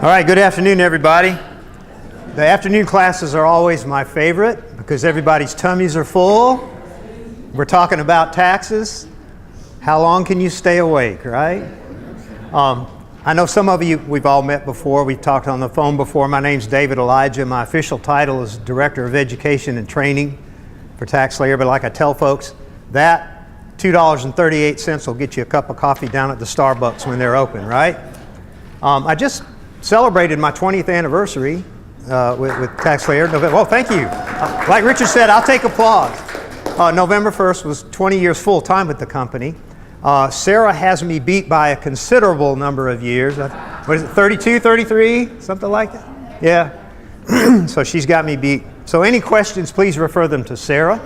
All right, good afternoon, everybody. The afternoon classes are always my favorite because everybody's tummies are full. We're talking about taxes. How long can you stay awake, right? I know some of you, we've all met before. We've talked on the phone before. My name's David Elijah. My official title is Director of Education and Training for TaxSlayer. But like I tell folks, that $2.38 will get you a cup of coffee down at the Starbucks when they're open, right? I just celebrated my 20th anniversary with TaxSlayer. Well, thank you. Like Richard said, I'll take applause. November 1st was 20 years full time with the company. Sarah has me beat by a considerable number of years. What is it, 32, 33, something like that? Yeah. So she's got me beat. So any questions, please refer them to Sarah.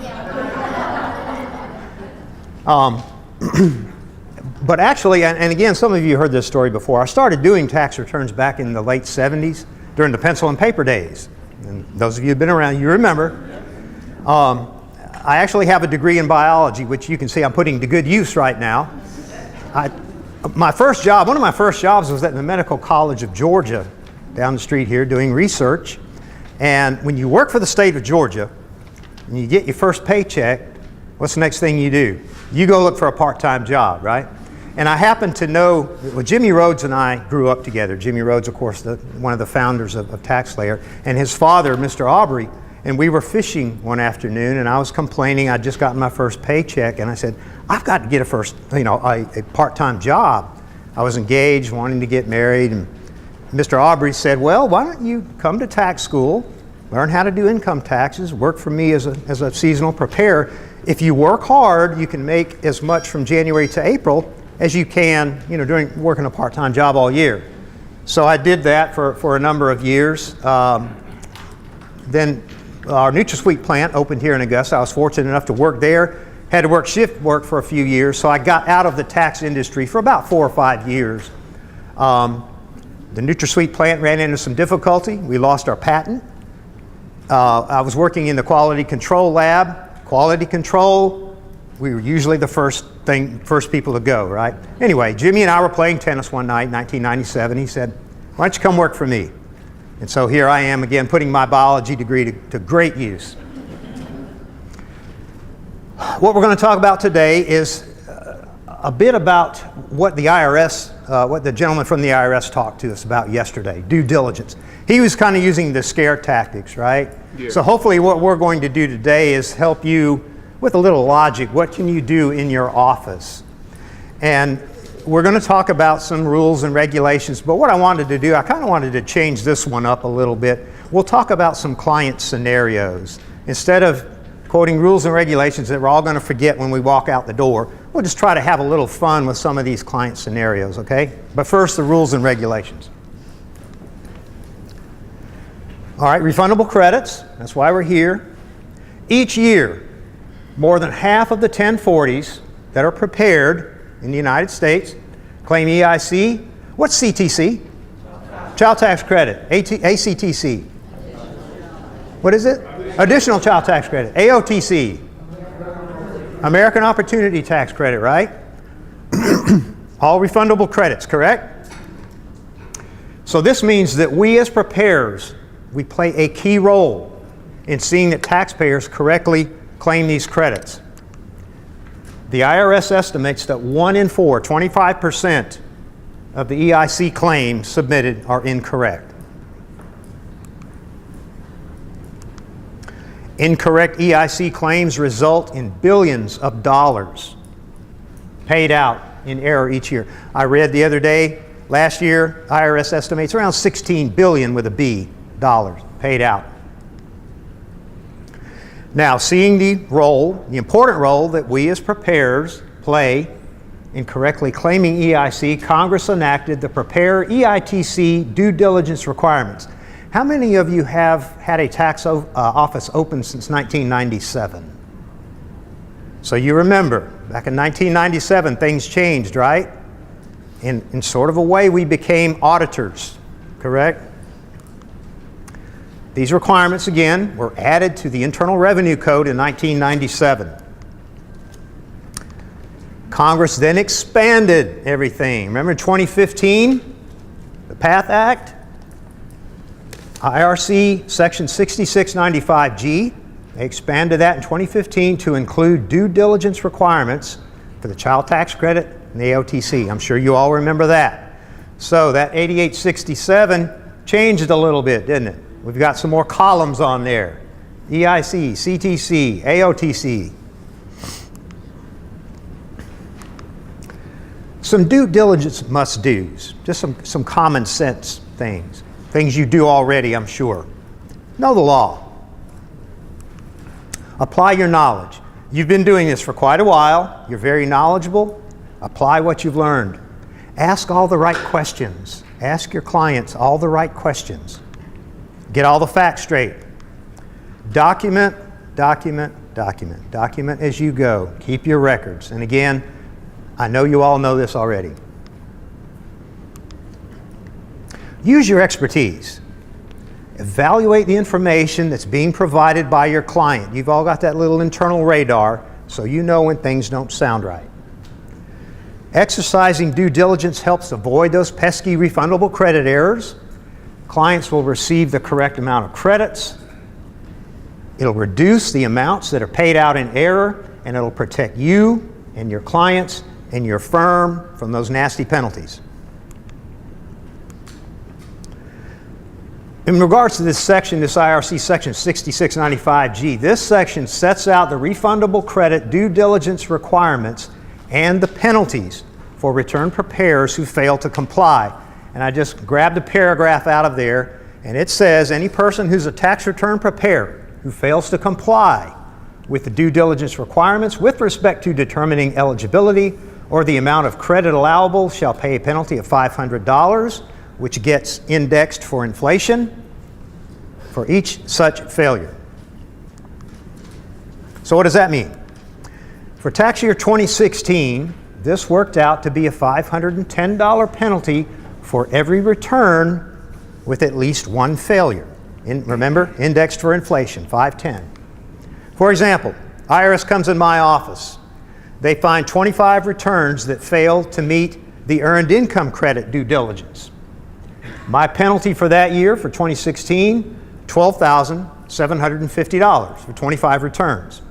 But actually, and again, some of you heard this story before, I started doing tax returns back in the late 70s during the pencil and paper days. And those of you who've been around, you remember. I actually have a degree in biology, which you can see I'm putting to good use right now. One of my first jobs was at the Medical College of Georgia, down the street here, doing research. And when you work for the state of Georgia, and you get your first paycheck, what's the next thing you do? You go look for a part-time job, right? And I happen to know, well, Jimmy Rhodes and I grew up together. Jimmy Rhodes, of course, one of the founders of TaxSlayer, and his father, Mr. Aubrey. And we were fishing one afternoon, and I was complaining. I'd just gotten my first paycheck, and I said, I've got to get a part-time job. I was engaged, wanting to get married, and Mr. Aubrey said, well, why don't you come to tax school, learn how to do income taxes, work for me as a seasonal preparer. If you work hard, you can make as much from January to April as you can, during working a part-time job all year. So I did that for a number of years. Then our NutraSweet plant opened here in Augusta. I was fortunate enough to work there. Had to work shift work for a few years, so I got out of the tax industry for about 4 or 5 years. The NutraSweet plant ran into some difficulty. We lost our patent. I was working in the quality control lab. Quality control, we were usually the first people to go, right? Anyway, Jimmy and I were playing tennis one night in 1997. He said, why don't you come work for me? And so here I am again, putting my biology degree to great use. What we're going to talk about today is a bit about what the IRS, what the gentleman from the IRS talked to us about yesterday, due diligence. He was kind of using the scare tactics, right? Yeah. So hopefully what we're going to do today is help you with a little logic. What can you do in your office? And we're going to talk about some rules and regulations, but what I wanted to do, I kind of wanted to change this one up a little bit. We'll talk about some client scenarios. Instead of quoting rules and regulations that we're all going to forget when we walk out the door, we'll just try to have a little fun with some of these client scenarios, okay? But first, the rules and regulations. All right, refundable credits, that's why we're here. Each year, more than half of the 1040s that are prepared in the United States claim EIC. What's CTC? Child tax credit. ACTC. What is it? Additional child tax credit. AOTC. American Opportunity Tax Credit, right? All refundable credits, correct? So this means that we as preparers, we play a key role in seeing that taxpayers correctly claim these credits. The IRS estimates that 1 in 4, 25% of the EIC claims submitted are incorrect. Incorrect EIC claims result in billions of dollars paid out in error each year. I read the other day, last year, IRS estimates around $16 billion with a B dollars paid out. Now, seeing the important role that we as preparers play in correctly claiming EIC, Congress enacted the Prepare EITC due diligence requirements. How many of you have had a tax office open since 1997? So you remember, back in 1997, things changed, right? In sort of a way, we became auditors, correct? These requirements, again, were added to the Internal Revenue Code in 1997. Congress then expanded everything. Remember 2015, the PATH Act? IRC Section 6695G, they expanded that in 2015 to include due diligence requirements for the child tax credit and the AOTC. I'm sure you all remember that. So that 8867 changed a little bit, didn't it? We've got some more columns on there. EIC, CTC, AOTC. Some due diligence must-dos, just some common sense things. Things you do already, I'm sure. Know the law. Apply your knowledge. You've been doing this for quite a while. You're very knowledgeable. Apply what you've learned. Ask all the right questions. Ask your clients all the right questions. Get all the facts straight. Document, document, document. Document as you go. Keep your records. And again, I know you all know this already. Use your expertise. Evaluate the information that's being provided by your client. You've all got that little internal radar, so you know when things don't sound right. Exercising due diligence helps avoid those pesky refundable credit errors. Clients will receive the correct amount of credits. It'll reduce the amounts that are paid out in error, and it'll protect you and your clients and your firm from those nasty penalties. In regards to this section, this IRC section 6695G, this section sets out the refundable credit due diligence requirements and the penalties for return preparers who fail to comply. And I just grabbed a paragraph out of there, and it says, any person who's a tax return preparer who fails to comply with the due diligence requirements with respect to determining eligibility or the amount of credit allowable shall pay a penalty of $500, which gets indexed for inflation for each such failure. So what does that mean? For tax year 2016, this worked out to be a $510 penalty for every return with at least one failure. Remember, indexed for inflation, 510. For example, IRS comes in my office. They find 25 returns that fail to meet the earned income credit due diligence. My penalty for that year, for 2016, $12,750 for 25 returns.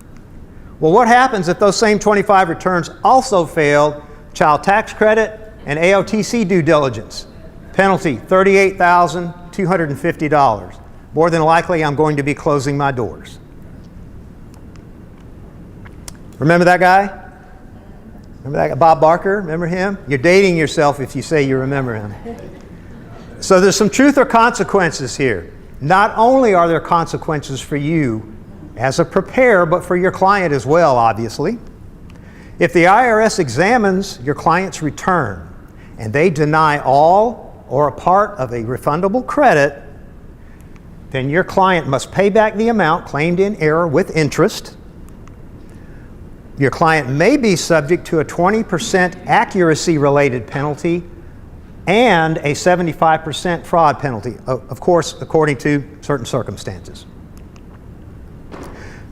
Well, what happens if those same 25 returns also failed child tax credit and AOTC due diligence? Penalty, $38,250. More than likely, I'm going to be closing my doors. Remember that guy? Remember that guy, Bob Barker? Remember him? You're dating yourself if you say you remember him. So there's some truth or consequences here. Not only are there consequences for you as a preparer, but for your client as well, obviously. If the IRS examines your client's return and they deny all or a part of a refundable credit, then your client must pay back the amount claimed in error with interest. Your client may be subject to a 20% accuracy-related penalty and a 75% fraud penalty, of course, according to certain circumstances.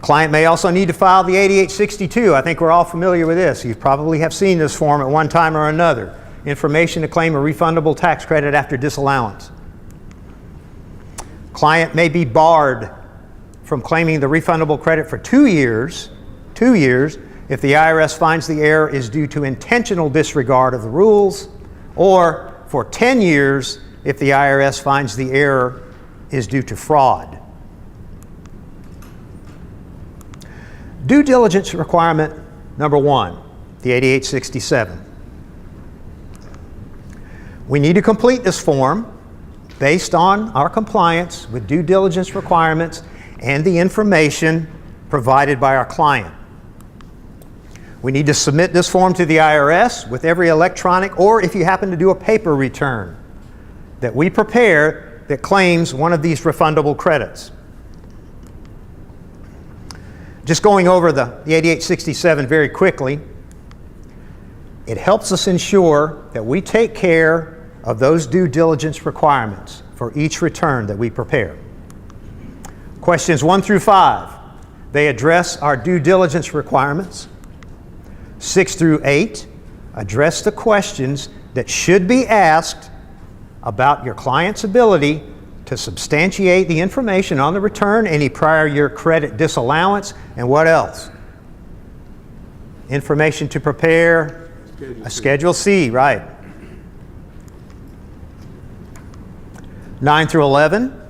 Client may also need to file the 8862. I think we're all familiar with this. You probably have seen this form at one time or another. Information to claim a refundable tax credit after disallowance. Client may be barred from claiming the refundable credit for 2 years, if the IRS finds the error is due to intentional disregard of the rules, or for 10 years if the IRS finds the error is due to fraud. Due diligence requirement number 1, the 8867. We need to complete this form based on our compliance with due diligence requirements and the information provided by our client. We need to submit this form to the IRS with every electronic, or if you happen to do a paper return that we prepare that claims one of these refundable credits. Just going over the 8867 very quickly, it helps us ensure that we take care of those due diligence requirements for each return that we prepare. Questions 1 through 5, they address our due diligence requirements. 6 through 8 address the questions that should be asked about your client's ability to to substantiate the information on the return, any prior year credit disallowance, and what else? Information to prepare a Schedule C, right. 9 through 11,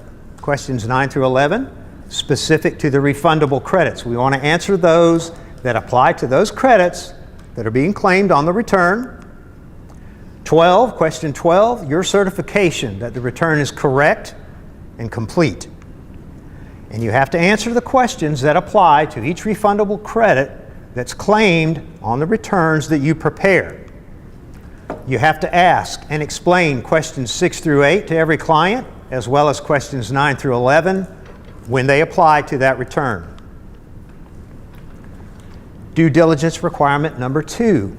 questions 9 through 11, specific to the refundable credits. We want to answer those that apply to those credits that are being claimed on the return. 12, question 12, your certification that the return is correct and complete. And you have to answer the questions that apply to each refundable credit that's claimed on the returns that you prepare. You have to ask and explain questions 6 through 8 to every client, as well as questions 9 through 11 when they apply to that return. Due diligence requirement number 2.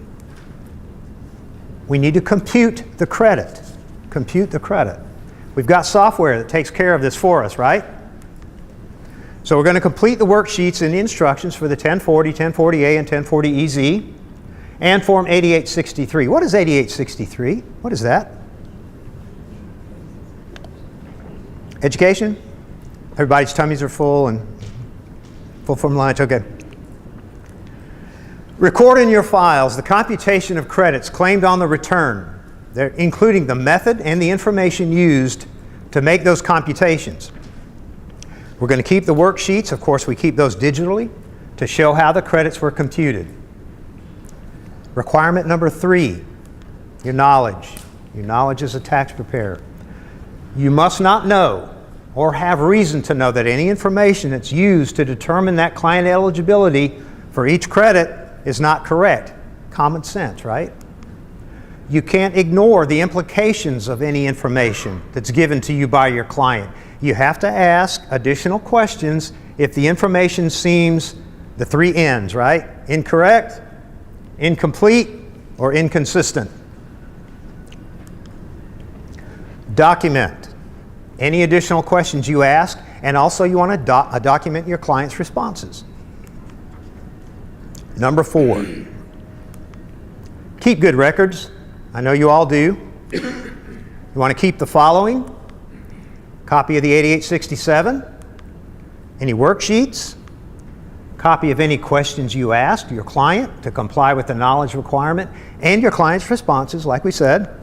We need to compute the credit. Compute the credit. We've got software that takes care of this for us, right? So we're going to complete the worksheets and the instructions for the 1040, 1040A, and 1040EZ, and Form 8863. What is 8863? What is that? Education? Everybody's tummies are full and full from lunch. Okay. Record in your files the computation of credits claimed on the return, including the method and the information used to make those computations. We're going to keep the worksheets. Of course, we keep those digitally to show how the credits were computed. Requirement number 3, your knowledge. Your knowledge as a tax preparer. You must not know or have reason to know that any information that's used to determine that client eligibility for each credit is not correct. Common sense, right? You can't ignore the implications of any information that's given to you by your client. You have to ask additional questions if the information seems the 3 N's, right? Incorrect, incomplete, or inconsistent. Document any additional questions you ask, and also you want to document your client's responses. Number 4, keep good records. I know you all do. You want to keep the following: copy of the 8867, any worksheets, copy of any questions you asked your client to comply with the knowledge requirement, and your client's responses, like we said.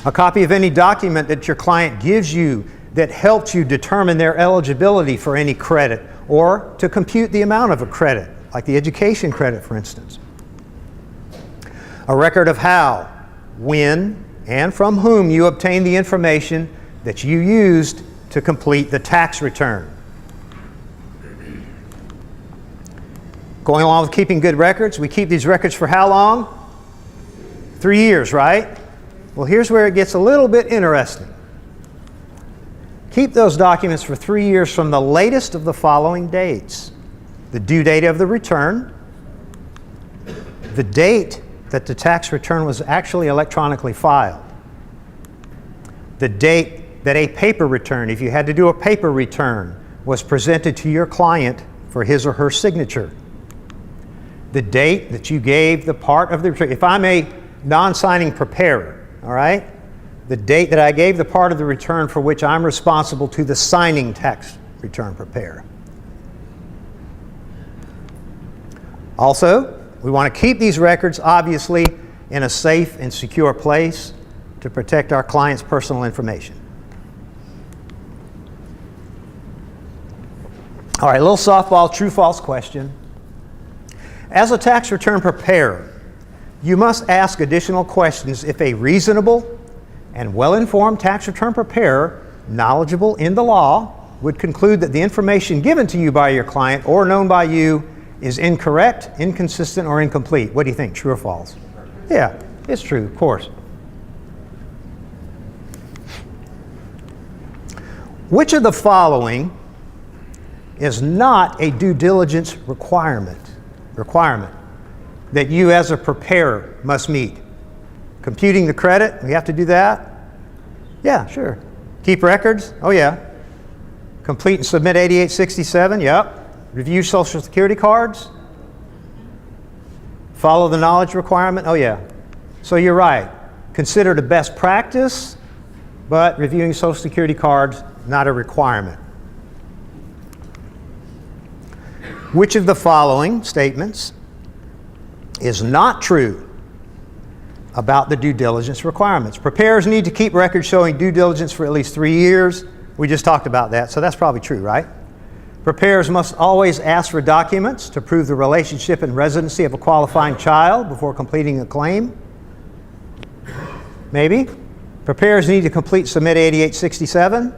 A copy of any document that your client gives you that helps you determine their eligibility for any credit or to compute the amount of a credit, like the education credit, for instance. A record of how, when, and from whom you obtained the information that you used to complete the tax return. Going along with keeping good records, we keep these records for how long? 3 years, right? Well, here's where it gets a little bit interesting. Keep those documents for 3 years from the latest of the following dates: the due date of the return, the date that the tax return was actually electronically filed, the date that a paper return, if you had to do a paper return, was presented to your client for his or her signature, the date that you gave the part of the return. If I'm a non-signing preparer, all right, the date that I gave the part of the return for which I'm responsible to the signing tax return preparer. Also, we want to keep these records, obviously, in a safe and secure place to protect our client's personal information. All right, a little softball true-false question. As a tax return preparer, you must ask additional questions if a reasonable and well-informed tax return preparer, knowledgeable in the law, would conclude that the information given to you by your client or known by you is incorrect, inconsistent, or incomplete. What do you think, true or false? Yeah, it's true, of course. Which of the following is not a due diligence requirement that you as a preparer must meet? Computing the credit, we have to do that? Yeah, sure. Keep records? Oh yeah. Complete and submit 8867? Yep. Review Social Security cards? Follow the knowledge requirement? Oh yeah. So you're right. Considered a best practice but reviewing Social Security cards, not a requirement. Which of the following statements is not true about the due diligence requirements? Preparers need to keep records showing due diligence for at least 3 years. We just talked about that, so that's probably true, right? Preparers must always ask for documents to prove the relationship and residency of a qualifying child before completing a claim. Maybe. Preparers need to complete Submit 8867.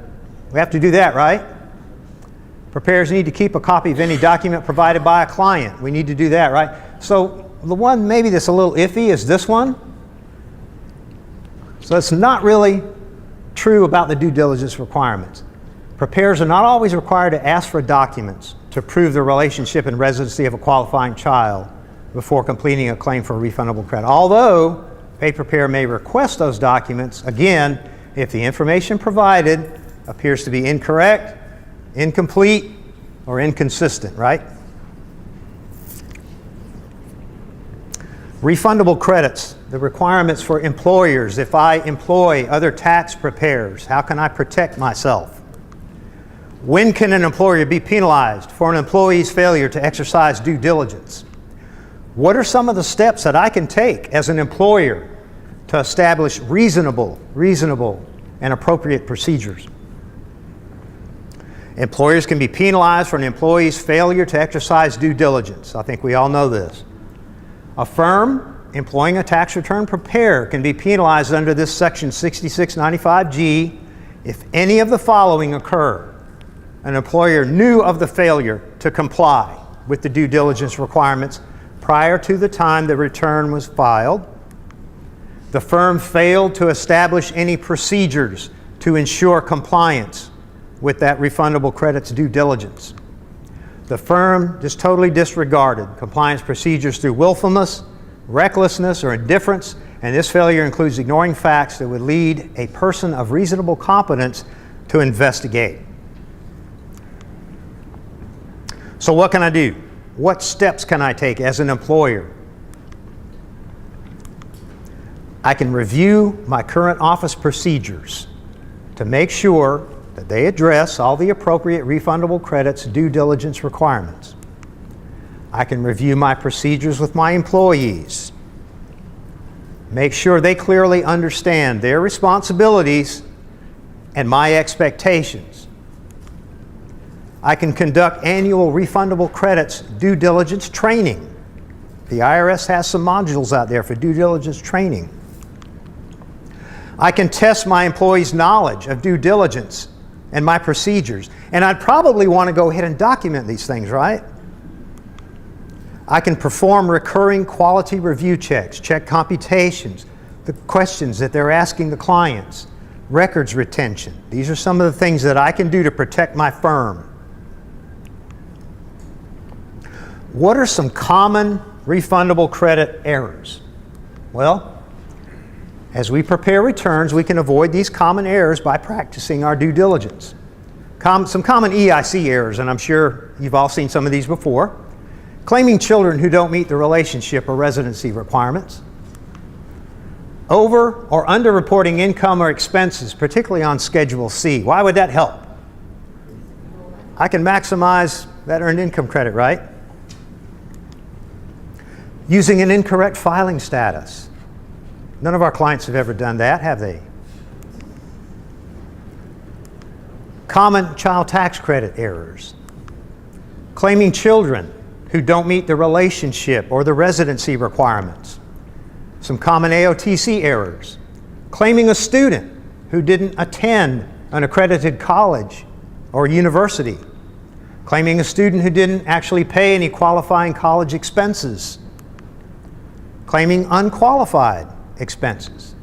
We have to do that, right? Preparers need to keep a copy of any document provided by a client. We need to do that, right? So the one maybe that's a little iffy is this one. So it's not really true about the due diligence requirements. Preparers are not always required to ask for documents to prove the relationship and residency of a qualifying child before completing a claim for refundable credit. Although a preparer may request those documents, again, if the information provided appears to be incorrect, incomplete, or inconsistent, right? Refundable credits, the requirements for employers. If I employ other tax preparers, how can I protect myself? When can an employer be penalized for an employee's failure to exercise due diligence? What are some of the steps that I can take as an employer to establish reasonable and appropriate procedures? Employers can be penalized for an employee's failure to exercise due diligence. I think we all know this. A firm employing a tax return preparer can be penalized under this section 6695G if any of the following occur. An employer knew of the failure to comply with the due diligence requirements prior to the time the return was filed. The firm failed to establish any procedures to ensure compliance with that refundable credit's due diligence. The firm just totally disregarded compliance procedures through willfulness, recklessness, or indifference, and this failure includes ignoring facts that would lead a person of reasonable competence to investigate. So what can I do? What steps can I take as an employer? I can review my current office procedures to make sure that they address all the appropriate refundable credits due diligence requirements. I can review my procedures with my employees, make sure they clearly understand their responsibilities and my expectations. I can conduct annual refundable credits due diligence training. The IRS has some modules out there for due diligence training. I can test my employees' knowledge of due diligence and my procedures. And I'd probably want to go ahead and document these things, right? I can perform recurring quality review checks, check computations, the questions that they're asking the clients, records retention. These are some of the things that I can do to protect my firm. What are some common refundable credit errors? Well, as we prepare returns, we can avoid these common errors by practicing our due diligence. Some common EIC errors, and I'm sure you've all seen some of these before. Claiming children who don't meet the relationship or residency requirements. Over or underreporting income or expenses, particularly on Schedule C. Why would that help? I can maximize that earned income credit, right? Using an incorrect filing status. None of our clients have ever done that, have they? Common child tax credit errors. Claiming children who don't meet the relationship or the residency requirements. Some common AOTC errors. Claiming a student who didn't attend an accredited college or university. Claiming a student who didn't actually pay any qualifying college expenses. Claiming unqualified expenses.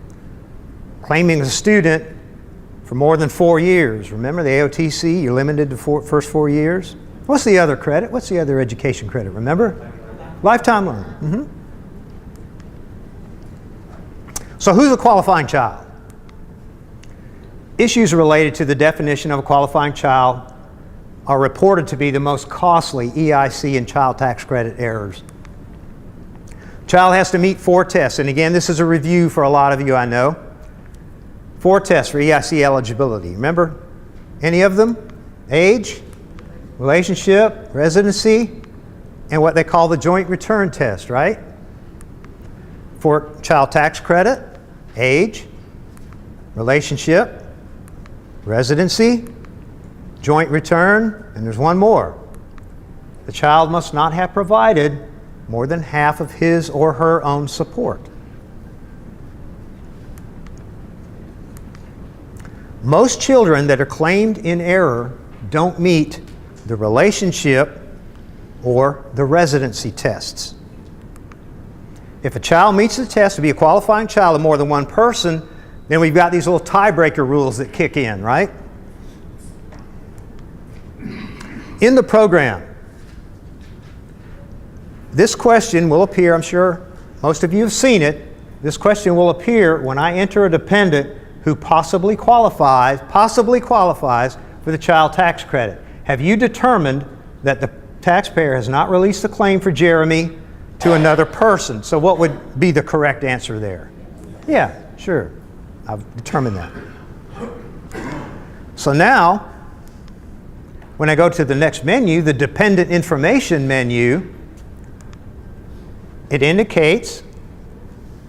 Claiming a student for more than 4 years. Remember the AOTC, you're limited to first 4 years. What's the other credit? What's the other education credit? Remember? Lifetime learning. So who's a qualifying child? Issues related to the definition of a qualifying child are reported to be the most costly EIC and child tax credit errors. Child has to meet 4 tests, and again, this is a review for a lot of you, I know. 4 tests for EIC eligibility. Remember any of them? Age, relationship, residency, and what they call the joint return test, right? For child tax credit, age, relationship, residency, joint return, and there's one more. The child must not have provided more than half of his or her own support. Most children that are claimed in error don't meet the relationship or the residency tests. If a child meets the test to be a qualifying child of more than one person, then we've got these little tiebreaker rules that kick in, right? In the program, this question will appear, I'm sure most of you have seen it, this question will appear when I enter a dependent who possibly qualifies for the child tax credit. Have you determined that the taxpayer has not released the claim for Jeremy to another person? So what would be the correct answer there? Yeah, sure. I've determined that. So now, when I go to the next menu, the dependent information menu, it indicates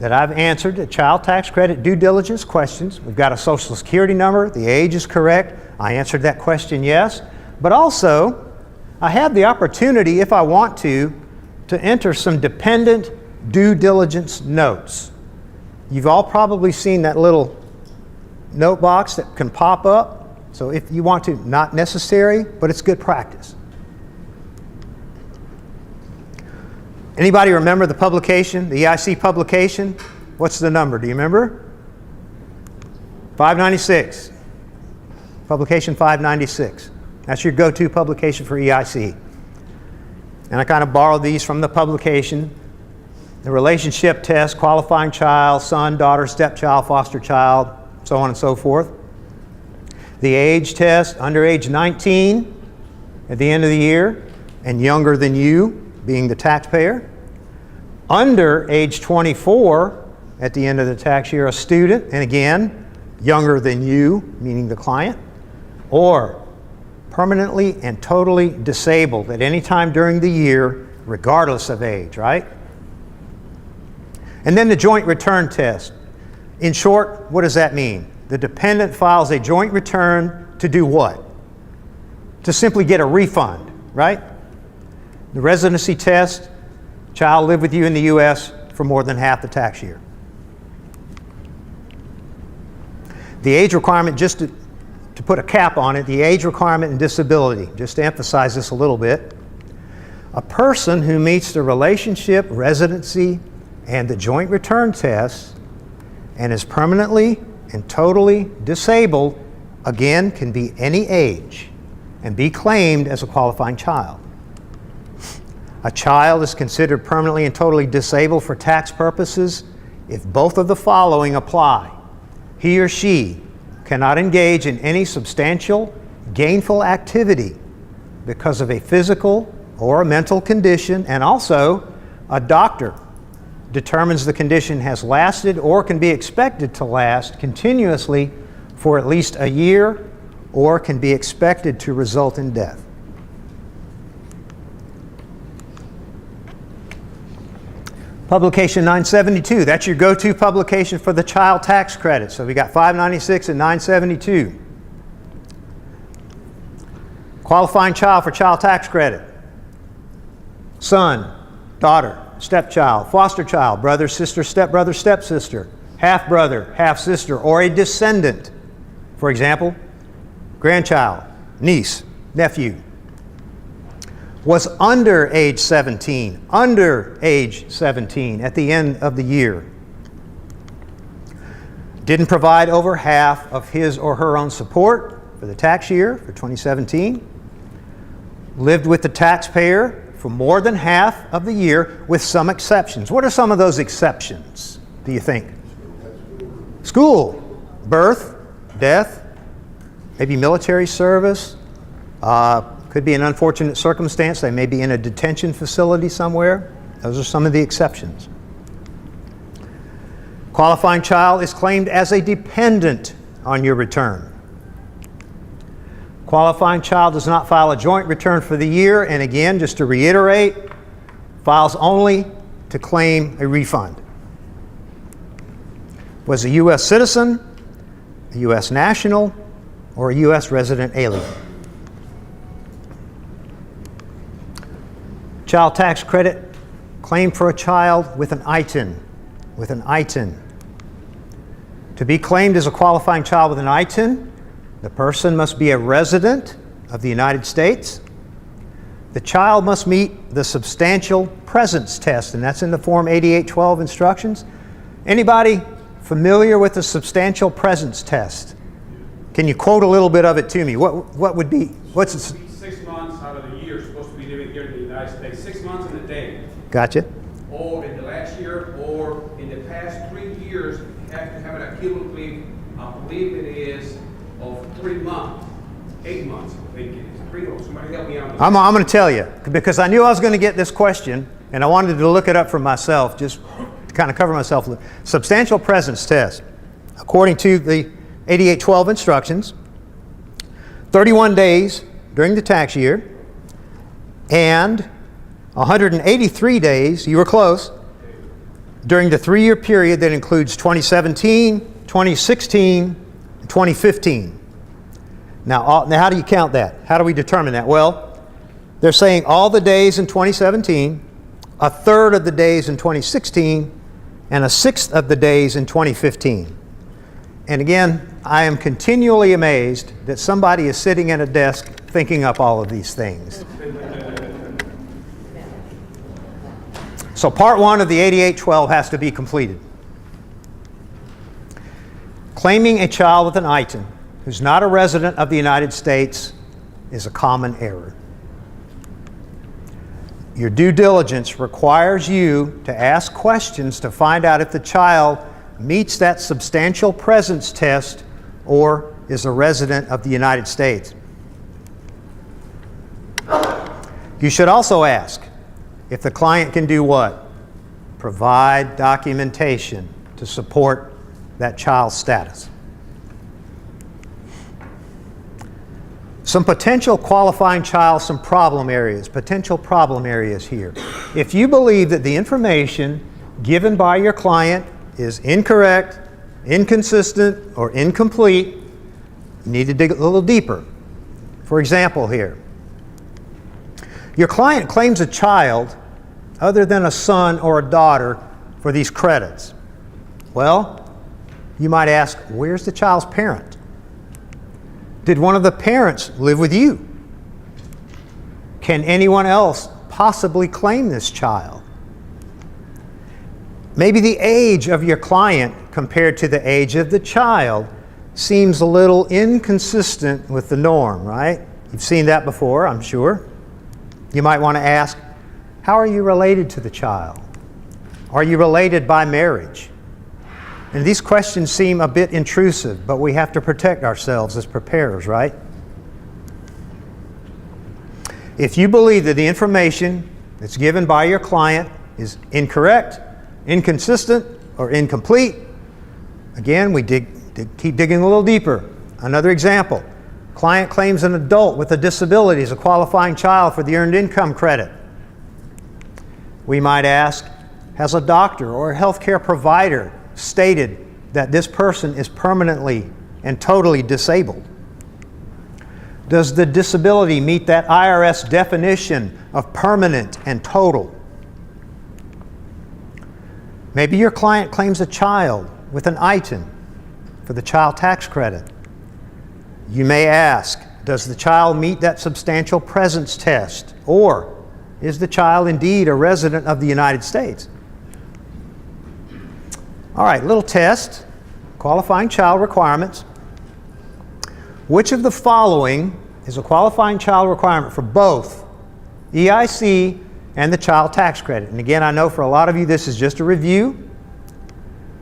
that I've answered the child tax credit due diligence questions. We've got a social security number. The age is correct. I answered that question yes. But also, I have the opportunity, if I want to enter some dependent due diligence notes. You've all probably seen that little note box that can pop up. So if you want to, not necessary, but it's good practice. Anybody remember the publication, the EIC publication? What's the number? Do you remember? 596. Publication 596. That's your go-to publication for EIC. And I kind of borrowed these from the publication. The relationship test, qualifying child, son, daughter, stepchild, foster child, so on and so forth. The age test, under age 19 at the end of the year, and younger than you, being the taxpayer. Under age 24 at the end of the tax year, a student, and again, younger than you, meaning the client, or permanently and totally disabled at any time during the year, regardless of age, right? And then the joint return test. In short, what does that mean? The dependent files a joint return to do what? To simply get a refund, right? The residency test, child lived with you in the U.S. for more than half the tax year. The age requirement, just to put a cap on it, the age requirement and disability, just to emphasize this a little bit. A person who meets the relationship, residency, and the joint return test and is permanently and totally disabled, again, can be any age and be claimed as a qualifying child. A child is considered permanently and totally disabled for tax purposes if both of the following apply. He or she cannot engage in any substantial, gainful activity because of a physical or a mental condition, and also a doctor determines the condition has lasted or can be expected to last continuously for at least a year or can be expected to result in death. Publication 972, that's your go-to publication for the child tax credit. So we got 596 and 972. Qualifying child for child tax credit. Son, daughter, stepchild, foster child, brother, sister, stepbrother, stepsister, half-brother, half-sister, or a descendant. For example, grandchild, niece, nephew. Was under age 17 at the end of the year. Didn't provide over half of his or her own support for the tax year for 2017. Lived with the taxpayer for more than half of the year with some exceptions. What are some of those exceptions, do you think? School, birth, death, maybe military service, could be an unfortunate circumstance. They may be in a detention facility somewhere. Those are some of the exceptions. Qualifying child is claimed as a dependent on your return. Qualifying child does not file a joint return for the year, and again, just to reiterate, files only to claim a refund. Was a U.S. citizen, a U.S. national, or a U.S. resident alien. Child tax credit claim for a child with an ITIN. With an ITIN. To be claimed as a qualifying child with an ITIN, the person must be a resident of the United States. The child must meet the substantial presence test, and that's in the Form 8812 instructions. Anybody familiar with the substantial presence test? Can you quote a little bit of it to me? What would be, what's it? 6 months out of the year supposed to be living here in the United States. 6 months and a day. Gotcha. Or in the last year, or in the past 3 years, you have to have an accumulative, I believe it is, of 3 months. 8 months, I think it is. Somebody help me out. I'm going to tell you, because I knew I was going to get this question, and I wanted to look it up for myself, just to kind of cover myself. Substantial presence test, according to the 8812 instructions, 31 days during the tax year, and 183 days, you were close, during the 3-year period that includes 2017, 2016, and 2015. Now, how do you count that? How do we determine that? Well, they're saying all the days in 2017, a third of the days in 2016, and a sixth of the days in 2015. And again, I am continually amazed that somebody is sitting at a desk thinking up all of these things. So part 1 of the 8812 has to be completed. Claiming a child with an ITIN who's not a resident of the United States is a common error. Your due diligence requires you to ask questions to find out if the child meets that substantial presence test or is a resident of the United States. You should also ask if the client can do what? Provide documentation to support that child's status. Some potential qualifying child, some problem areas, potential problem areas here. If you believe that the information given by your client is incorrect, inconsistent, or incomplete, you need to dig a little deeper. For example here, your client claims a child other than a son or a daughter for these credits. Well, you might ask, where's the child's parent? Did one of the parents live with you? Can anyone else possibly claim this child? Maybe the age of your client compared to the age of the child seems a little inconsistent with the norm, right? You've seen that before, I'm sure. You might want to ask, how are you related to the child? Are you related by marriage? And these questions seem a bit intrusive, but we have to protect ourselves as preparers, right? If you believe that the information that's given by your client is incorrect, inconsistent, or incomplete, again, we keep digging a little deeper. Another example, client claims an adult with a disability as a qualifying child for the Earned Income Credit. We might ask, has a doctor or a healthcare provider stated that this person is permanently and totally disabled? Does the disability meet that IRS definition of permanent and total? Maybe your client claims a child with an ITIN for the child tax credit. You may ask, does the child meet that substantial presence test? Or is the child indeed a resident of the United States? All right, little test, qualifying child requirements. Which of the following is a qualifying child requirement for both EIC and the child tax credit? And again, I know for a lot of you this is just a review.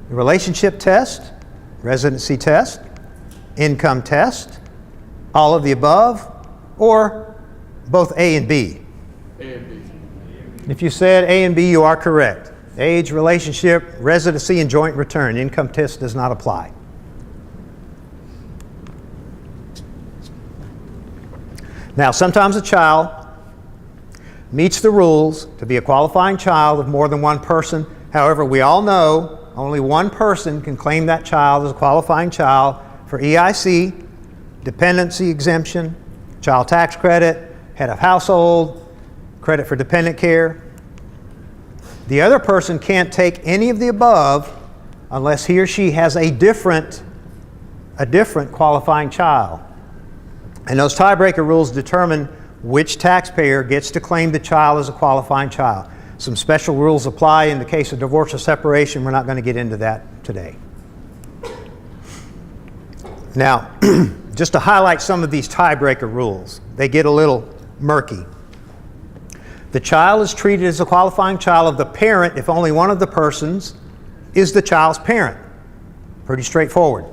The relationship test, residency test, income test, all of the above, or both A and B. A and B. If you said A and B, you are correct. Age, relationship, residency, and joint return. Income test does not apply. Now, sometimes a child meets the rules to be a qualifying child of more than one person. However, we all know only one person can claim that child as a qualifying child for EIC, dependency exemption, child tax credit, head of household, credit for dependent care. The other person can't take any of the above unless he or she has a different qualifying child. And those tiebreaker rules determine which taxpayer gets to claim the child as a qualifying child. Some special rules apply in the case of divorce or separation. We're not going to get into that today. Now, just to highlight some of these tiebreaker rules, they get a little murky. The child is treated as a qualifying child of the parent if only one of the persons is the child's parent. Pretty straightforward.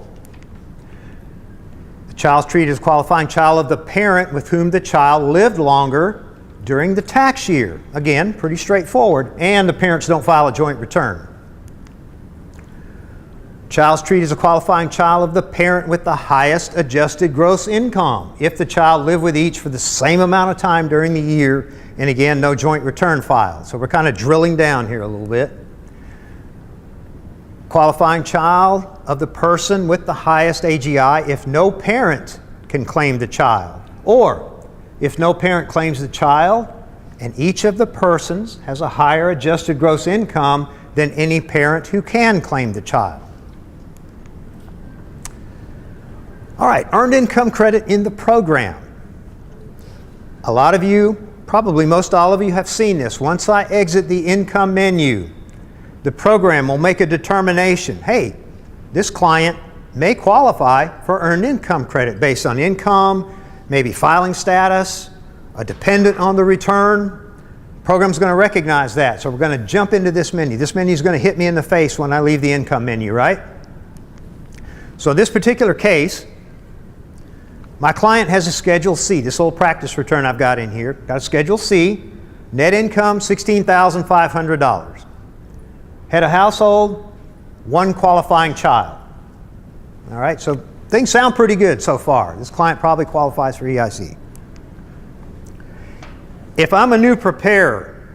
The child is treated as a qualifying child of the parent with whom the child lived longer during the tax year. Again, pretty straightforward. And the parents don't file a joint return. Child is treated as a qualifying child of the parent with the highest adjusted gross income if the child lived with each for the same amount of time during the year, and again, no joint return filed. So we're kind of drilling down here a little bit. Qualifying child of the person with the highest AGI if no parent can claim the child, or if no parent claims the child and each of the persons has a higher adjusted gross income than any parent who can claim the child. All right, earned income credit in the program. A lot of you, probably most all of you, have seen this. Once I exit the income menu, the program will make a determination. Hey, this client may qualify for earned income credit based on income, maybe filing status, a dependent on the return. The program's going to recognize that. So we're going to jump into this menu. This menu is going to hit me in the face when I leave the income menu, right? So in this particular case, my client has a Schedule C, this little practice return I've got in here. Got a Schedule C, net income $16,500. Head of household, one qualifying child. All right, so things sound pretty good so far. This client probably qualifies for EIC. If I'm a new preparer,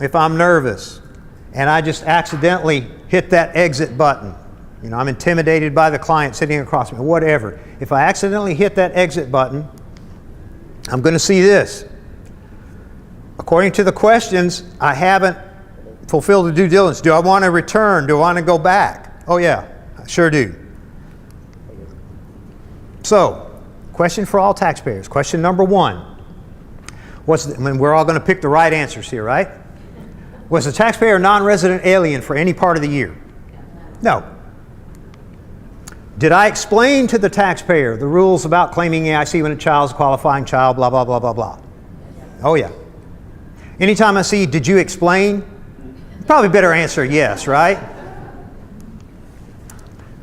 if I'm nervous, and I just accidentally hit that exit button, you know, I'm intimidated by the client sitting across from me, whatever. If I accidentally hit that exit button, I'm going to see this. According to the questions, I haven't fulfilled the due diligence. Do I want to return? Do I want to go back? Oh yeah, I sure do. So, question for all taxpayers. Question number one. We're all going to pick the right answers here, right? Was the taxpayer non-resident alien for any part of the year? No. Did I explain to the taxpayer the rules about claiming EIC when a child is a qualifying child, blah, blah, blah, blah, blah? Oh, yeah. Anytime I see, did you explain? Probably better answer yes, right?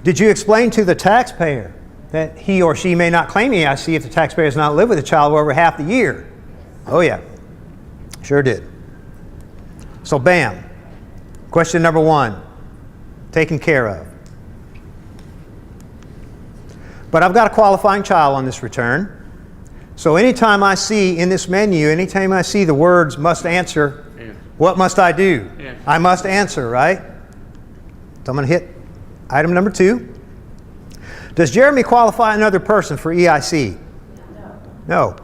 Did you explain to the taxpayer that he or she may not claim EIC if the taxpayer has not lived with the child over half the year? Oh, yeah. Sure did. So, bam. Question number one, taken care of. But I've got a qualifying child on this return. So anytime I see in this menu, anytime I see the words must answer, yeah. What must I do? Yeah. I must answer, right? So I'm going to hit item number 2. Does Jeremy qualify another person for EIC? No.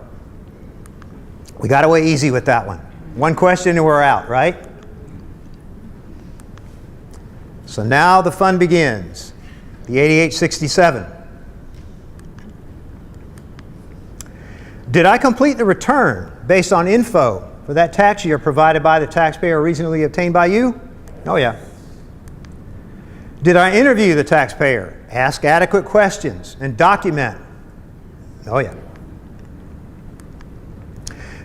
We got away easy with that one. One question and we're out, right? So now the fun begins. The 8867. Did I complete the return based on info for that tax year provided by the taxpayer or reasonably obtained by you? Oh, yeah. Did I interview the taxpayer, ask adequate questions, and document? Oh, yeah.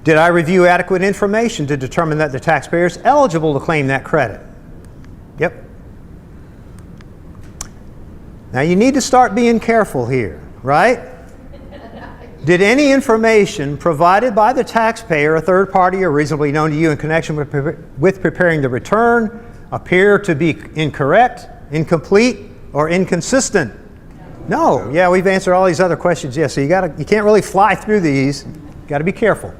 Did I review adequate information to determine that the taxpayer is eligible to claim that credit? Yep. Now you need to start being careful here, right? Did any information provided by the taxpayer, a third party, or reasonably known to you in connection with preparing the return appear to be incorrect, incomplete, or inconsistent? No. Yeah, we've answered all these other questions. Yeah, so you can't really fly through these. You Got to be careful.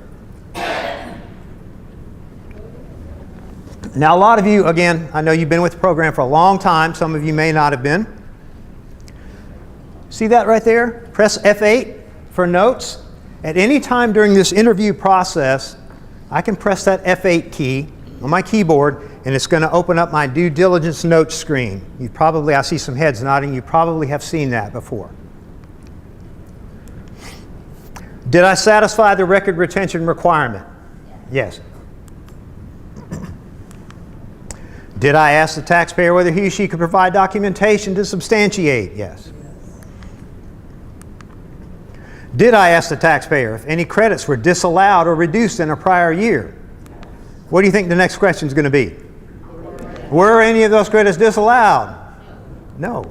Now, a lot of you, again, I know you've been with the program for a long time. Some of you may not have been. See that right there? Press F8 for notes. At any time during this interview process, I can press that F8 key on my keyboard, and it's going to open up my due diligence notes screen. You probably, I see some heads nodding, you probably have seen that before. Did I satisfy the record retention requirement? Yes. Did I ask the taxpayer whether he or she could provide documentation to substantiate? Yes. Did I ask the taxpayer if any credits were disallowed or reduced in a prior year? What do you think the next question is going to be? Were any of those credits disallowed? No.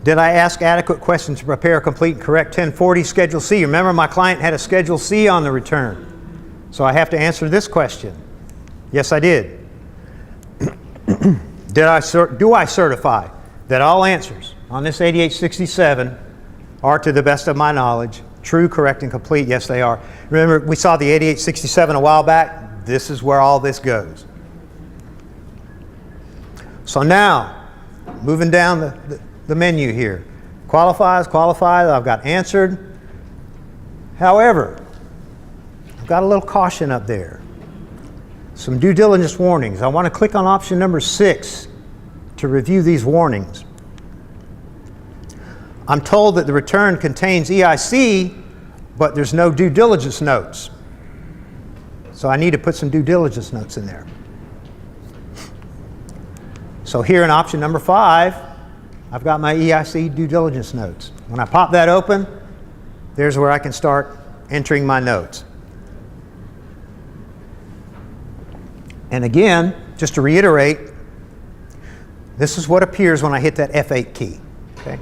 Did I ask adequate questions to prepare a complete and correct 1040 Schedule C? Remember, my client had a Schedule C on the return. So I have to answer this question. Yes, I did. Do I certify that all answers on this 8867 are, to the best of my knowledge, true, correct, and complete? Yes, they are. Remember, we saw the 8867 a while back. This is where all this goes. So now, moving down the menu here. Qualifies, I've got answered. However, I've got a little caution up there. Some due diligence warnings. I want to click on option number 6 to review these warnings. I'm told that the return contains EIC, but there's no due diligence notes. So I need to put some due diligence notes in there. So here in option number 5, I've got my EIC due diligence notes. When I pop that open, there's where I can start entering my notes. And again, just to reiterate, this is what appears when I hit that F8 key. Okay?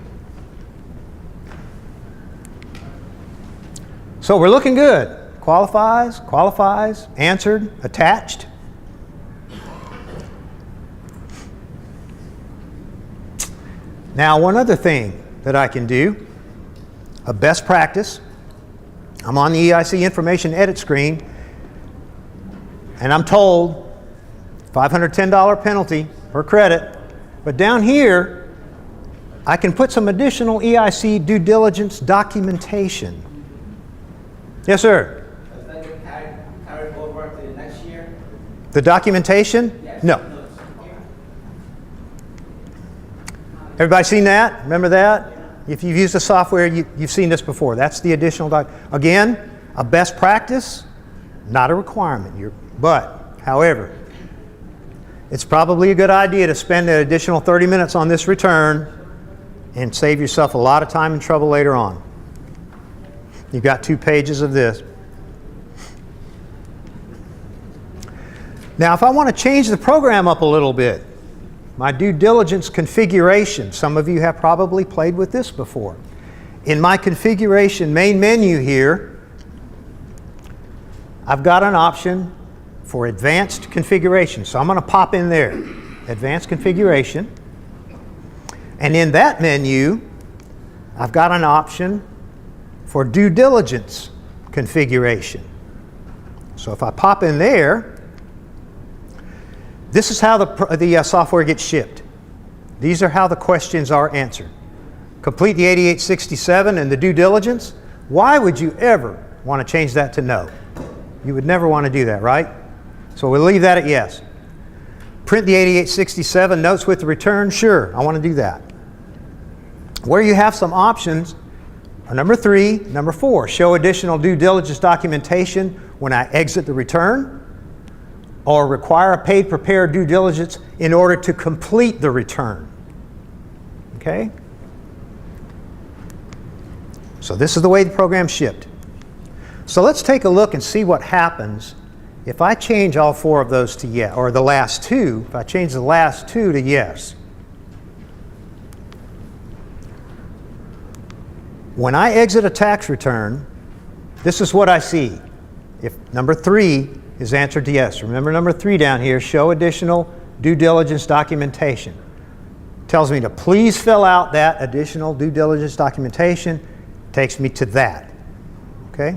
So we're looking good. Qualifies, answered, attached. Now, one other thing that I can do, a best practice. I'm on the EIC information edit screen, and I'm told $510 penalty per credit. But down here, I can put some additional EIC due diligence documentation. Yes, sir? Does that carry over to the next year? The documentation? Yes. No. Everybody seen that? Remember that? If you've used the software, you've seen this before. That's the additional again, a best practice, not a requirement. But, however, it's probably a good idea to spend an additional 30 minutes on this return and save yourself a lot of time and trouble later on. You've got 2 pages of this. Now, if I want to change the program up a little bit, my due diligence configuration, some of you have probably played with this before. In my configuration main menu here, I've got an option for advanced configuration. So I'm going to pop in there, advanced configuration. And in that menu, I've got an option for due diligence configuration. So if I pop in there, this is how the software gets shipped. These are how the questions are answered. Complete the 8867 and the due diligence. Why would you ever want to change that to no? You would never want to do that, right? So we'll leave that at yes. Print the 8867 notes with the return. Sure, I want to do that. Where you have some options are number 3, number 4. Show additional due diligence documentation when I exit the return, or require a paid prepared due diligence in order to complete the return. Okay? So this is the way the program's shipped. So let's take a look and see what happens if I change all 4 of those to yes, or the last 2, if I change the last 2 to yes. When I exit a tax return, this is what I see. If number 3 is answered to yes. Remember number 3 down here, show additional due diligence documentation. Tells me to please fill out that additional due diligence documentation Takes me to that. Okay?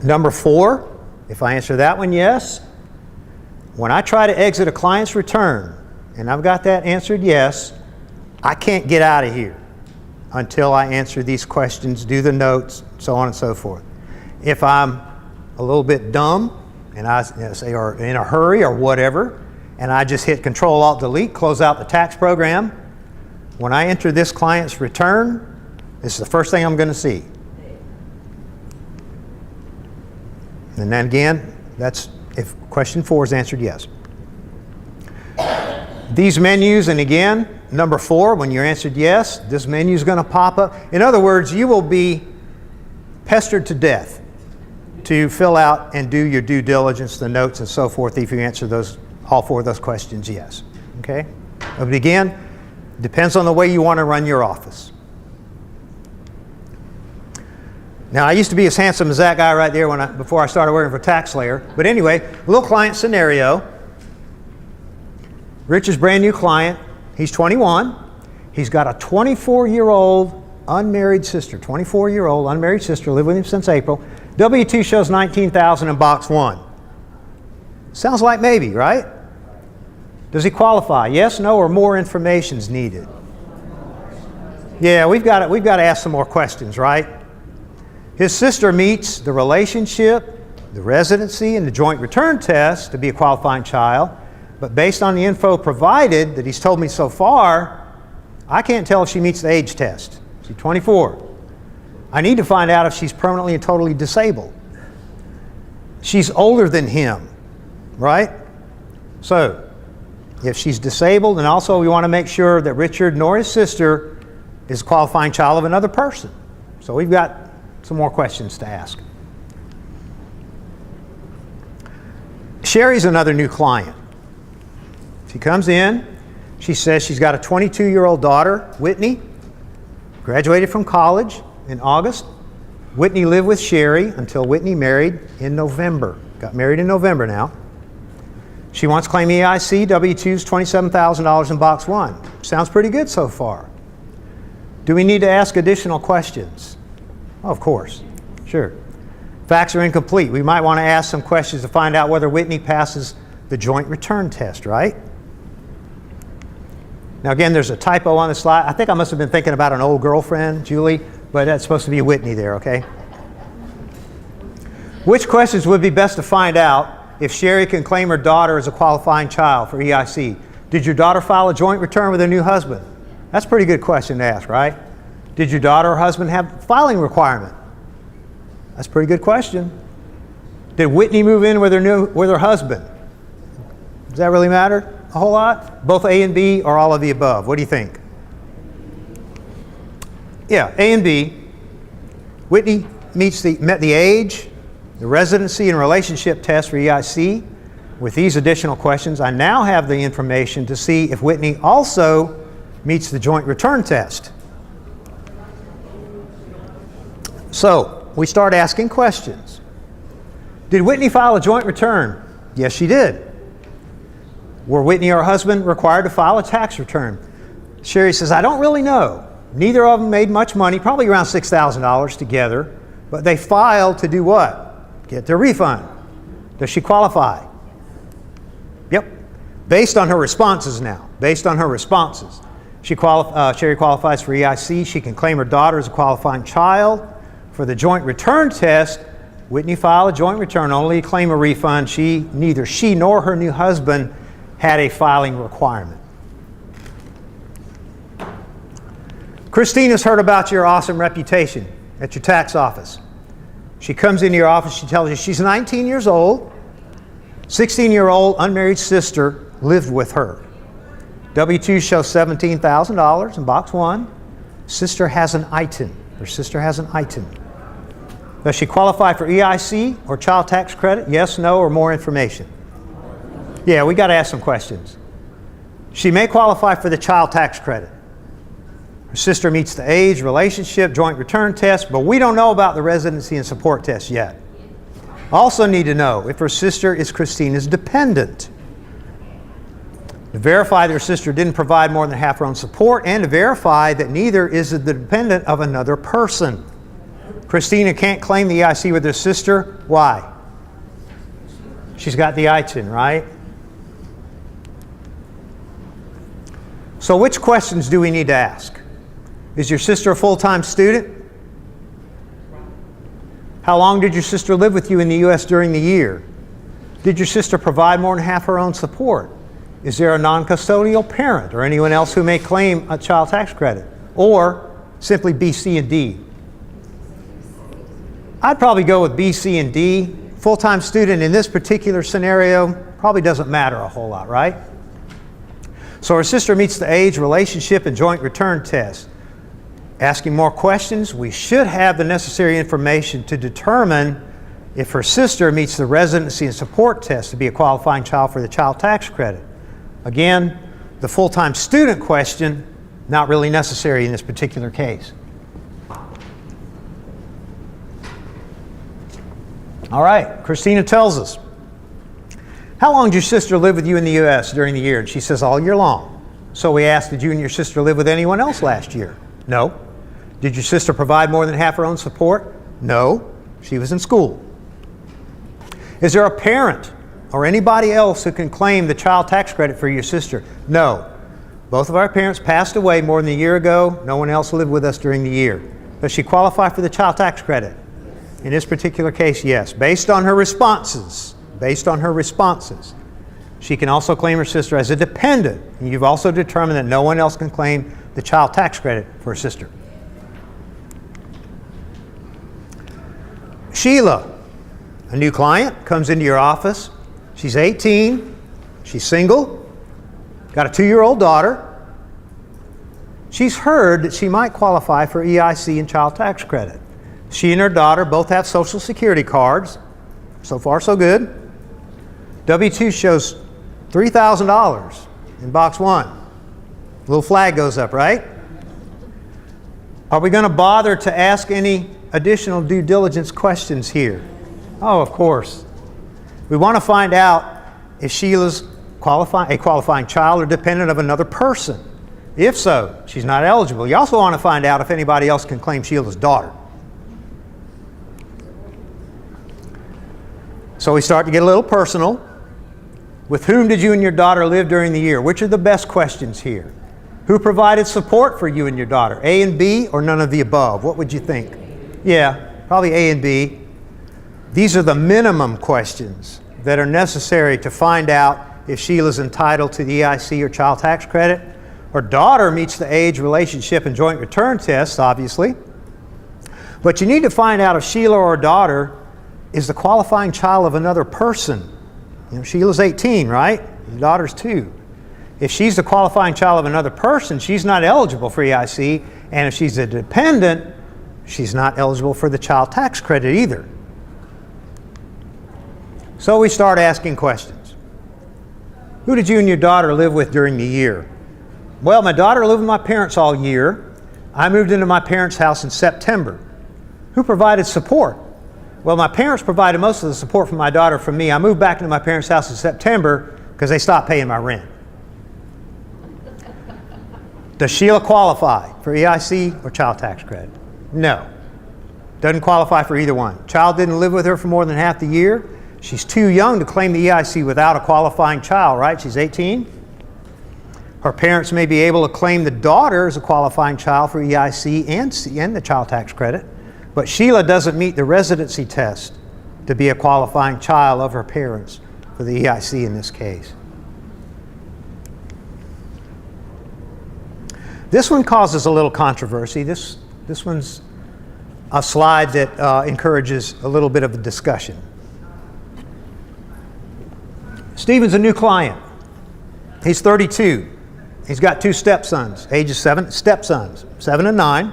Number 4, if I answer that one yes, when I try to exit a client's return, and I've got that answered yes, I can't get out of here until I answer these questions, do the notes, so on and so forth. If I'm a little bit dumb, and I say, or in a hurry or whatever, and I just hit Control-Alt-Delete, close out the tax program, when I enter this client's return, this is the first thing I'm going to see. And then again, that's if question 4 is answered yes. These menus, and again, number 4, when you're answered yes, this menu is going to pop up. In other words, you will be pestered to death to fill out and do your due diligence, the notes and so forth, if you answer those, all 4 of those questions yes. Okay? But again, depends on the way you want to run your office. Now, I used to be as handsome as that guy right there before I started working for TaxSlayer. But anyway, a little client scenario. Rich is brand new client. He's 21. He's got a 24-year-old unmarried sister. 24-year-old unmarried sister, lived with him since April. W-2 shows $19,000 in box 1. Sounds like maybe, right? Does he qualify? Yes, no, or more information is needed? Yeah, we've got to ask some more questions, right? His sister meets the relationship, the residency, and the joint return test to be a qualifying child. But based on the info provided that he's told me so far, I can't tell if she meets the age test. She's 24. I need to find out if she's permanently and totally disabled. She's older than him, right? So, if she's disabled, and also we want to make sure that Richard nor his sister is a qualifying child of another person. So we've got some more questions to ask. Sherry's another new client. She comes in. She says she's got a 22-year-old daughter, Whitney, graduated from college in August. Whitney lived with Sherry until Whitney married in November. Got married in November now. She wants to claim EIC, W-2's $27,000 in box 1. Sounds pretty good so far. Do we need to ask additional questions? Oh, of course. Sure. Facts are incomplete. We might want to ask some questions to find out whether Whitney passes the joint return test, right? Now again, there's a typo on the slide. I think I must have been thinking about an old girlfriend, Julie, but that's supposed to be Whitney there, okay? Which questions would be best to find out if Sherry can claim her daughter as a qualifying child for EIC? Did your daughter file a joint return with her new husband? That's a pretty good question to ask, right? Did your daughter or husband have a filing requirement? That's a pretty good question. Did Whitney move in with her husband? Does that really matter a whole lot? Both A and B or all of the above? What do you think? Yeah, A and B. Whitney met the age, the residency and relationship test for EIC. With these additional questions, I now have the information to see if Whitney also meets the joint return test. So, we start asking questions. Did Whitney file a joint return? Yes, she did. Were Whitney or her husband required to file a tax return? Sherry says, I don't really know. Neither of them made much money, probably around $6,000 together, but they filed to do what? Get their refund. Does she qualify? Yep. Based on her responses now. Based on her responses. Sherry qualifies for EIC. She can claim her daughter as a qualifying child. For the joint return test, Whitney filed a joint return, only to claim a refund. Neither she nor her new husband had a filing requirement. Christina's heard about your awesome reputation at your tax office. She comes into your office, she tells you she's 19 years old, 16-year-old unmarried sister lived with her. W-2 shows $17,000 in box 1. Sister has an ITIN. Her sister has an ITIN. Does she qualify for EIC or child tax credit? Yes, no, or more information? Yeah, we got to ask some questions. She may qualify for the child tax credit. Her sister meets the age, relationship, joint return test, but we don't know about the residency and support test yet. Also need to know if her sister is Christina's dependent. to verify their sister didn't provide more than half her own support, and to verify that neither is the dependent of another person. Christina can't claim the EIC with her sister. Why? She's got the ITIN, right? So which questions do we need to ask? Is your sister a full-time student? How long did your sister live with you in the U.S. during the year? Did your sister provide more than half her own support? Is there a non-custodial parent or anyone else who may claim a child tax credit? Or simply B, C, and D? I'd probably go with B, C, and D. Full-time student in this particular scenario probably doesn't matter a whole lot, right? So her sister meets the age, relationship, and joint return test. Asking more questions, we should have the necessary information to determine if her sister meets the residency and support test to be a qualifying child for the child tax credit. Again, the full-time student question, not really necessary in this particular case. All right, Christina tells us, how long did your sister live with you in the U.S. during the year? And she says, all year long. So we asked, did you and your sister live with anyone else last year? No. Did your sister provide more than half her own support? No. She was in school. Is there a parent or anybody else who can claim the child tax credit for your sister? No. Both of our parents passed away more than a year ago. No one else lived with us during the year. Does she qualify for the child tax credit? In this particular case, yes. Based on her responses, she can also claim her sister as a dependent. And you've also determined that no one else can claim the child tax credit for her sister. Sheila, a new client, comes into your office. She's 18. She's single. Got a 2-year-old daughter. She's heard that she might qualify for EIC and child tax credit. She and her daughter both have Social Security cards. So far, so good. W-2 shows $3,000 in box 1. Little flag goes up, right? Are we going to bother to ask any additional due diligence questions here? Oh, of course. We want to find out if Sheila's a qualifying child or dependent of another person. If so, she's not eligible. You also want to find out if anybody else can claim Sheila's daughter. So we start to get a little personal. With whom did you and your daughter live during the year? Which are the best questions here? Who provided support for you and your daughter? A and B or none of the above? What would you think? Yeah, probably A and B. These are the minimum questions that are necessary to find out if Sheila's entitled to the EIC or child tax credit. Her daughter meets the age, relationship, and joint return tests, obviously. But you need to find out if Sheila or her daughter is the qualifying child of another person. You know, Sheila's 18, right? Your daughter's 2. If she's the qualifying child of another person, she's not eligible for EIC, and if she's a dependent, she's not eligible for the child tax credit either. So we start asking questions. Who did you and your daughter live with during the year? Well, my daughter lived with my parents all year. I moved into my parents' house in September. Who provided support? Well, my parents provided most of the support for my daughter from me. I moved back into my parents' house in September because they stopped paying my rent. Does Sheila qualify for EIC or child tax credit? No. Doesn't qualify for either one. Child didn't live with her for more than half the year. She's too young to claim the EIC without a qualifying child, right? She's 18. Her parents may be able to claim the daughter as a qualifying child for EIC and the child tax credit. But Sheila doesn't meet the residency test to be a qualifying child of her parents for the EIC in this case. This one causes a little controversy. This one's a slide that encourages a little bit of a discussion. Stephen's a new client. He's 32. He's got 2 stepsons, ages 7 and 9.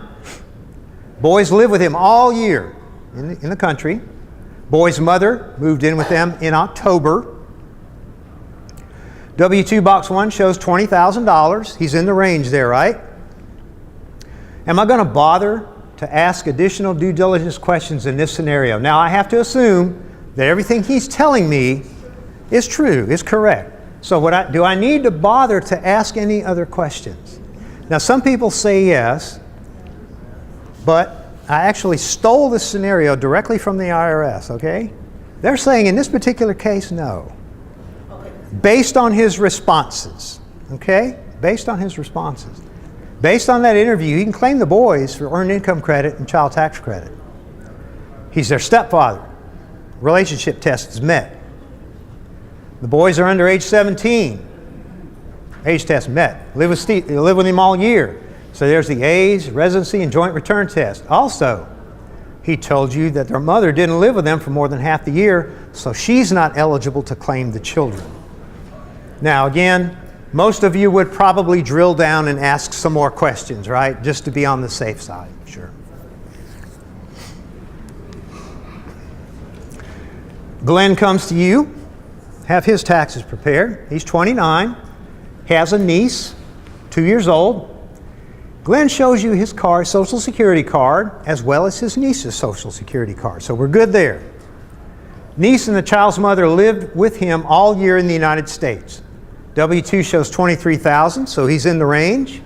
Boys live with him all year in the country. Boy's mother moved in with them in October. W-2 box 1 shows $20,000. He's in the range there, right? Am I going to bother to ask additional due diligence questions in this scenario? Now, I have to assume that everything he's telling me is true, is correct. So do I need to bother to ask any other questions? Now, some people say yes, but I actually stole this scenario directly from the IRS, okay? They're saying in this particular case, no. Based on his responses, okay? Based on his responses. Based on that interview, he can claim the boys for earned income credit and child tax credit. He's their stepfather. Relationship test is met. The boys are under age 17. Age test met. Live with him all year. So there's the age, residency, and joint return test. Also, he told you that their mother didn't live with them for more than half the year, so she's not eligible to claim the children. Now again, most of you would probably drill down and ask some more questions, right? Just to be on the safe side, sure. Glenn comes to you, have his taxes prepared. He's 29, has a niece, 2 years old. Glenn shows you his card, Social Security card, as well as his niece's Social Security card. So we're good there. Niece and the child's mother lived with him all year in the United States. W-2 shows $23,000, so he's in the range.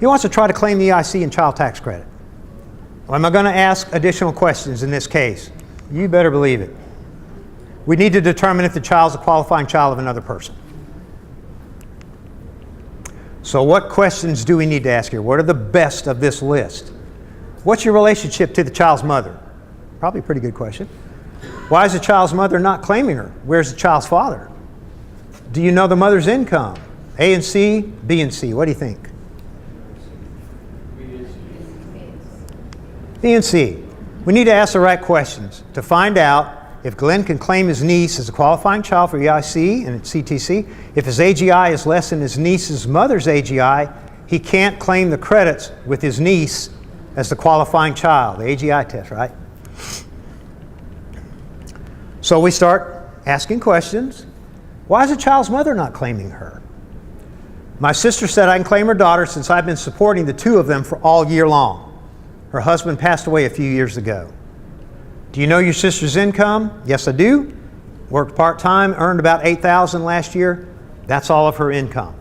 He wants to try to claim the EIC and child tax credit. Well, am I going to ask additional questions in this case? You better believe it. We need to determine if the child's a qualifying child of another person. So what questions do we need to ask here? What are the best of this list? What's your relationship to the child's mother? Probably a pretty good question. Why is the child's mother not claiming her? Where's the child's father? Do you know the mother's income? A and C, B and C. What do you think? B and C. We need to ask the right questions to find out if Glenn can claim his niece as a qualifying child for EIC and CTC. If his AGI is less than his niece's mother's AGI, he can't claim the credits with his niece as the qualifying child, the AGI test, right? So we start asking questions. Why is the child's mother not claiming her? My sister said I can claim her daughter since I've been supporting the two of them for all year long. Her husband passed away a few years ago. Do you know your sister's income? Yes, I do. Worked part-time, earned about $8,000 last year. That's all of her income.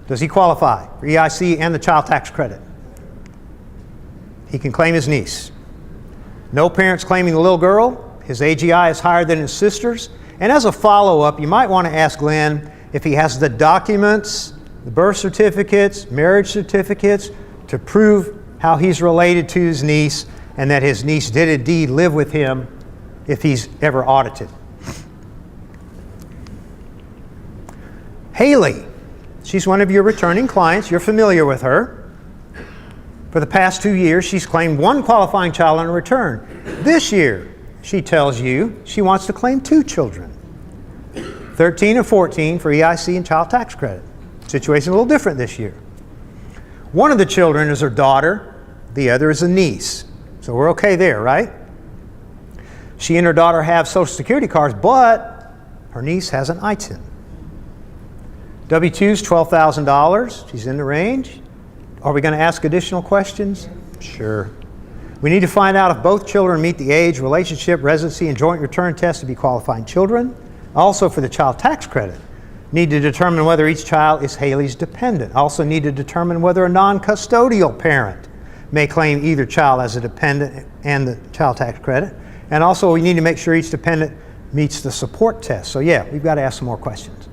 Does he qualify for EIC and the child tax credit? He can claim his niece. No parents claiming the little girl. His AGI is higher than his sister's. And as a follow-up, you might want to ask Glenn if he has the documents, the birth certificates, marriage certificates to prove how he's related to his niece and that his niece did indeed live with him if he's ever audited. Haley, she's one of your returning clients. You're familiar with her. For the past 2 years, she's claimed one qualifying child on a return. This year, she tells you she wants to claim 2 children, 13 and 14 for EIC and child tax credit. Situation a little different this year. One of the children is her daughter, the other is a niece. So we're okay there, right? She and her daughter have Social Security cards, but her niece has an ITIN. W-2 is $12,000. She's in the range. Are we going to ask additional questions? Sure. We need to find out if both children meet the age, relationship, residency, and joint return test to be qualifying children. Also, for the child tax credit, need to determine whether each child is Haley's dependent. Also need to determine whether a non-custodial parent may claim either child as a dependent and the child tax credit. And also we need to make sure each dependent meets the support test. So yeah, we've got to ask some more questions.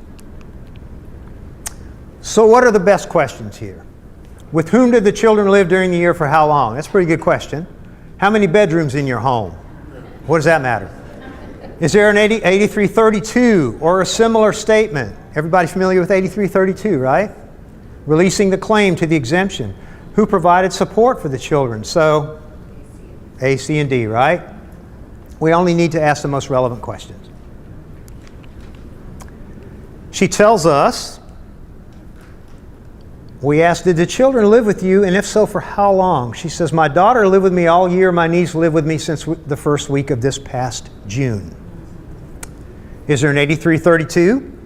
So what are the best questions here? With whom did the children live during the year for how long? That's a pretty good question. How many bedrooms in your home? What does that matter? Is there an 8332 or a similar statement? Everybody familiar with 8332, right? Releasing the claim to the exemption. Who provided support for the children? So, A, C, and D, right? We only need to ask the most relevant questions. She tells us, we asked, did the children live with you, and if so, for how long? She says, my daughter lived with me all year. My niece lived with me since the first week of this past June. Is there an 8332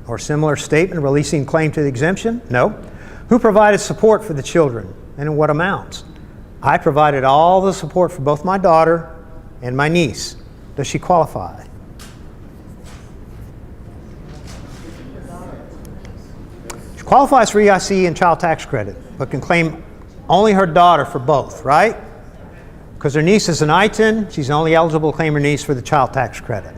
or similar statement releasing claim to the exemption? No. Who provided support for the children and in what amounts? I provided all the support for both my daughter and my niece. Does she qualify? Qualifies for EIC and child tax credit, but can claim only her daughter for both, right? Because her niece is an ITIN, she's only eligible to claim her niece for the child tax credit.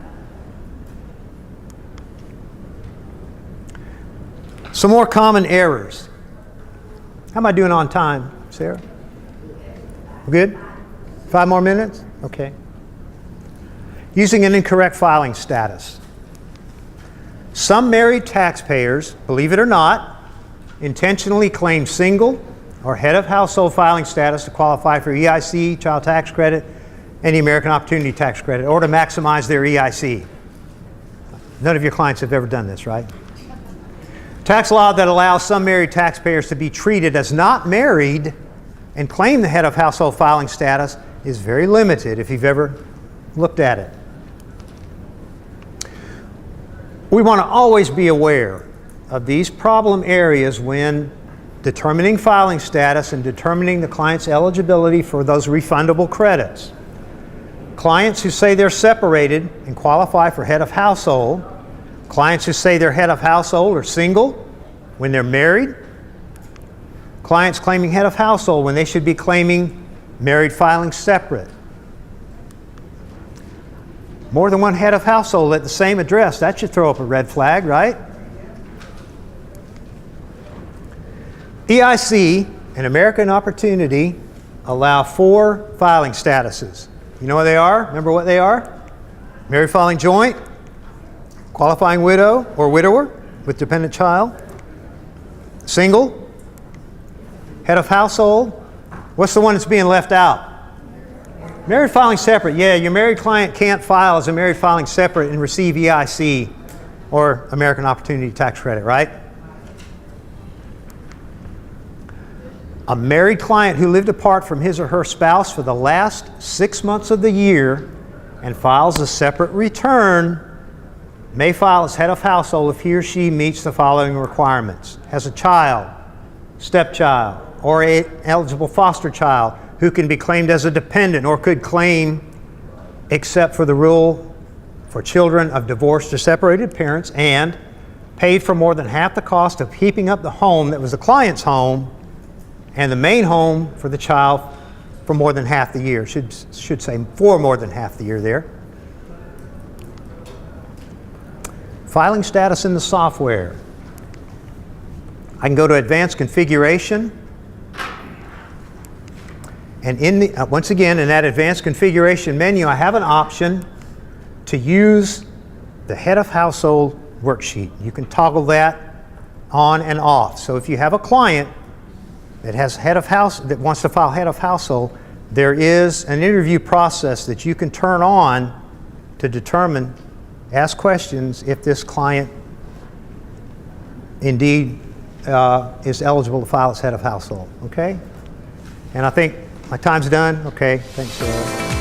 Some more common errors. How am I doing on time, Sarah? Good? 5 more minutes? Okay. Using an incorrect filing status. Some married taxpayers, believe it or not, intentionally claim single or head of household filing status to qualify for EIC, child tax credit, and the American Opportunity Tax Credit, or to maximize their EIC. None of your clients have ever done this, right? Tax law that allows some married taxpayers to be treated as not married and claim the head of household filing status is very limited if you've ever looked at it. We want to always be aware of these problem areas when determining filing status and determining the client's eligibility for those refundable credits. Clients who say they're separated and qualify for head of household, clients who say they're head of household are single when they're married, clients claiming head of household when they should be claiming married filing separate. More than one head of household at the same address, that should throw up a red flag, right? EIC and American Opportunity allow 4 filing statuses. You know what they are? Remember what they are? Married filing joint, qualifying widow or widower with dependent child, single, head of household. What's the one that's being left out? Married filing separate. Yeah, your married client can't file as a married filing separate and receive EIC or American Opportunity Tax Credit, right? A married client who lived apart from his or her spouse for the last 6 months of the year and files a separate return may file as head of household if he or she meets the following requirements: has a child, stepchild, or an eligible foster child who can be claimed as a dependent or could claim, except for the rule for children of divorced or separated parents, and paid for more than half the cost of keeping up the home that was the client's home and the main home for the child for more than half the year. Should say for more than half the year there. Filing status in the software. I can go to Advanced Configuration. And in the, once again, in that Advanced Configuration menu, I have an option to use the Head of Household worksheet. You can toggle that on and off. So if you have a client that has that wants to file Head of Household, there is an interview process that you can turn on to determine, ask questions if this client indeed is eligible to file as Head of Household. Okay? And I think my time's done. Okay, thanks, Sarah.